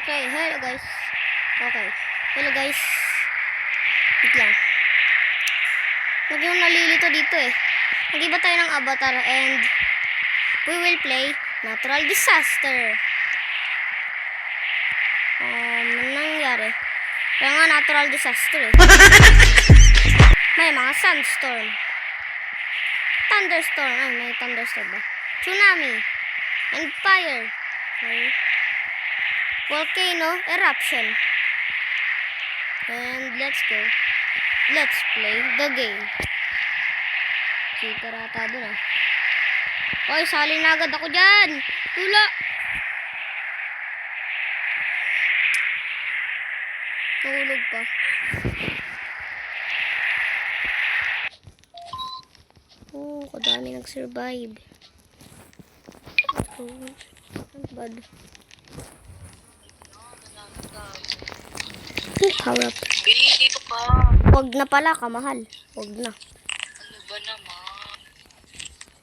Okay, hello guys. Okay. Hello guys. Wait lang. Nagyong nalilito dito eh. Nag-iba tayo ng avatar and we will play natural disaster. Ano nangyari? Kaya nga natural disaster eh. May mga sandstorm. Thunderstorm. Ay, may thunderstorm ba? Tsunami. And fire. Okay. Volcano eruption. And let's go. Let's play the game. Cheater ata dun ah. Oy, sali na agad ako dyan. Tula. Tulog pa. Oh, kadami nag-survive. Oh, bad. Power up. Dito ka. Wag na pala, kamahal. Wag na. Ano ba naman?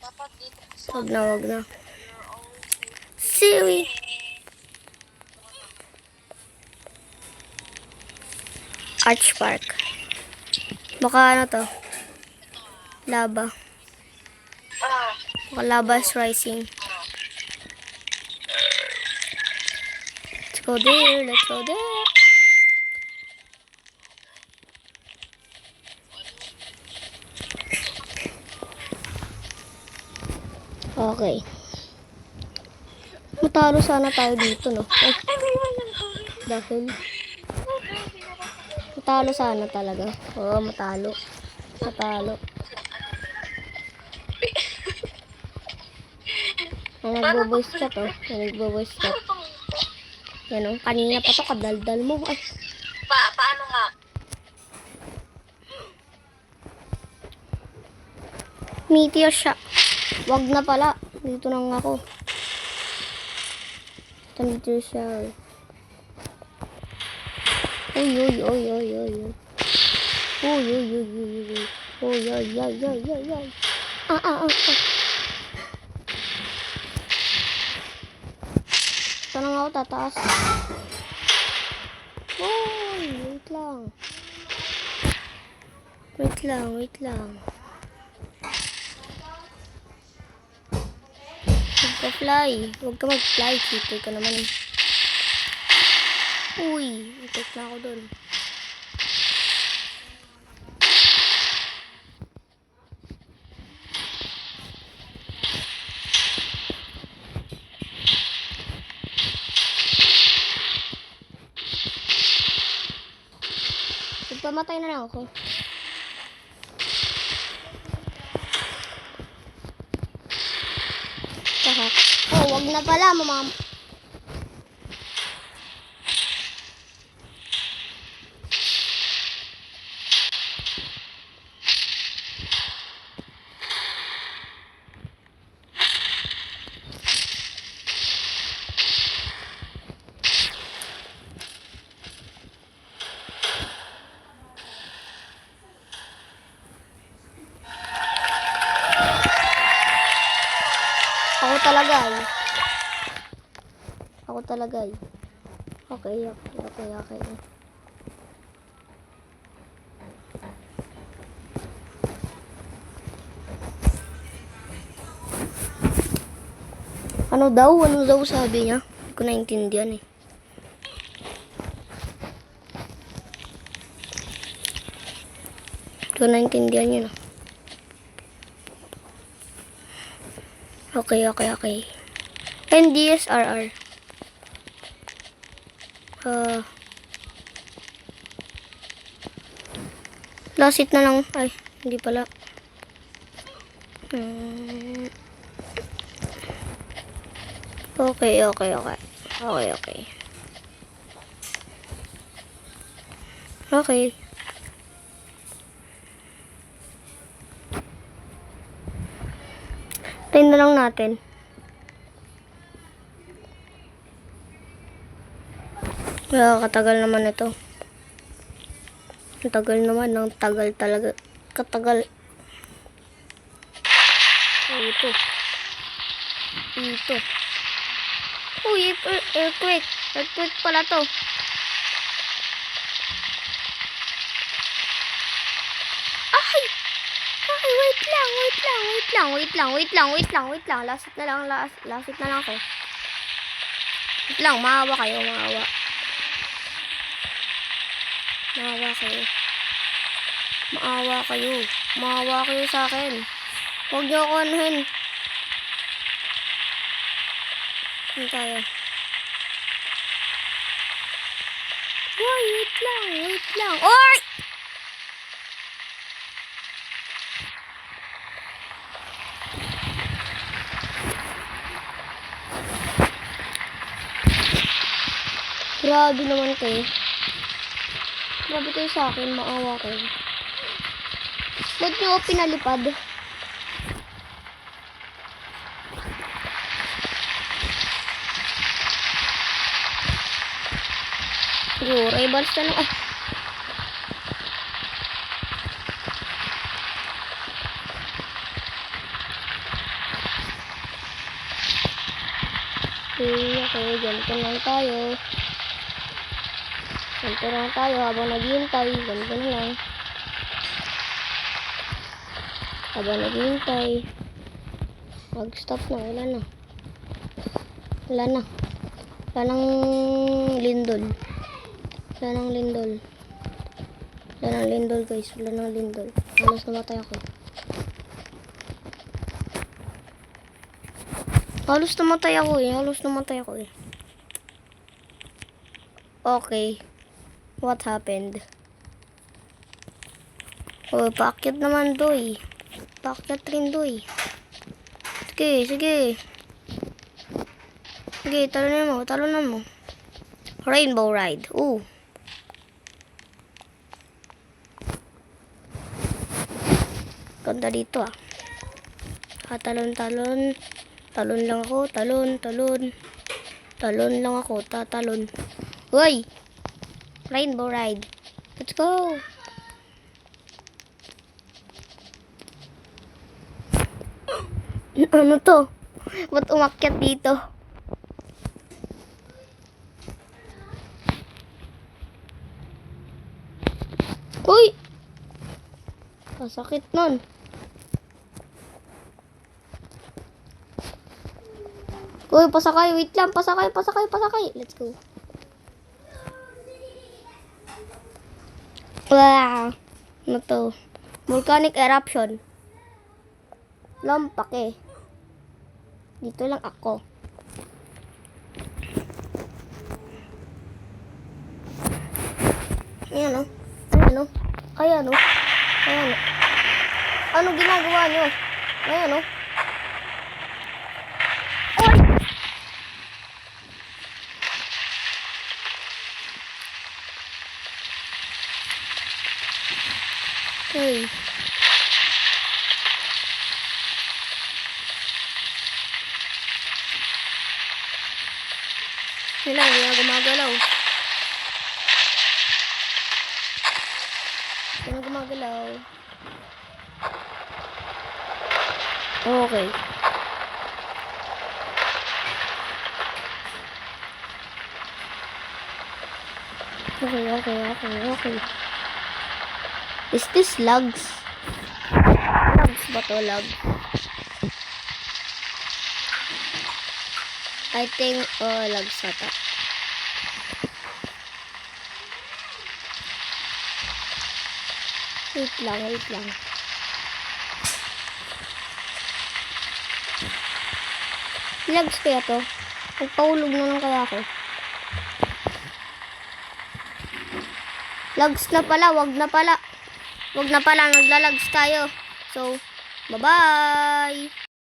Dapat dito sa Wag na, wag na. Siri. Arch Park. Baka ano to? Lava. Baka lava is rising. Let's go there. Let's go there. Okay. Matalo sana tayo dito, no? Ay, dahil matalo sana talaga. Oo, matalo. Matalo. May nagbo-voice chat, oh. May nagbo-voice chat. Yan, oh. Kanina pa to, kadaldal mo. Ay. Paano nga? Meteor siya. Wag na pala. Dito na nga ako. Ito meteor siya. Uy, uy, uy, uy, uy, uy. Uy, uy, uy, uy, uy. Uy, uy, uy, uy, uy, uy. Ah. Ito na nga ako tataas. Uy, wait lang. Wait lang, wait lang. Huwag ka fly. Huwag ka mag-fly. Cheater ka naman eh. Uy, itik na ako dun. Pamatay na lang ako. Saka. Oh, wag na pala, mama. Ako talaga eh. Ako talaga eh. Okay. Ano daw sabi niya? Hindi ko naintindihan eh. Hindi ko naintindihan yun. Okay. NDSRR. Last hit na lang. Ay, hindi pala. Okay. Okay. Tayo na lang natin. Katagal naman ito. Ang tagal naman. Ang tagal talaga. Katagal. Ito. Uy, earthquake. Earthquake pala to. Ay! Ay, wait lang. Lasit na lang ako. Wait lang, maawa kayo. Maawa kayo sa akin. Huwag niyo ako anuhin. Ano tayo? Uy, wait lang. Oy! Grabe naman kayo. Grabe kayo sa akin, maawa kayo. Ba't niyo ako pinalipad? Siguro, rivals na lang. Ay! Okay, ganito lang tayo. Habang naghihintay. Ganito na lang. Habang naghihintay. Mag-stop na. Wala nang lindol. Wala nang lindol guys. Halos namatay ako. Halos namatay ako eh. Okay. What happened? Oh, paakyat naman doy. Paakyat rin doy. Sige, talunan mo. Rainbow ride. Ooh. Ganda dito ah. Talon lang ako. Talon lang ako. Tatalon. Uy! Rainbow ride. Let's go! Ano to? Ba't umakyat dito? Uy! Masakit nun. Uy, pasakay. Wait lang. Pasakay. Let's go. Wow. Ano to? Volcanic eruption. Lampak eh. Dito lang ako. Ayan o. Ayan o. Ano ginagawa nyo? Ayan o. Hey. Hindi na gumagalaw. Okay. Okay. Is this lags? Lags ba to, lag? I think, lags ata. Wait lang. Lags kaya to? Magpahulog na lang kaya ako. Lags na pala, wag na pala, naglalags tayo. So, bye-bye!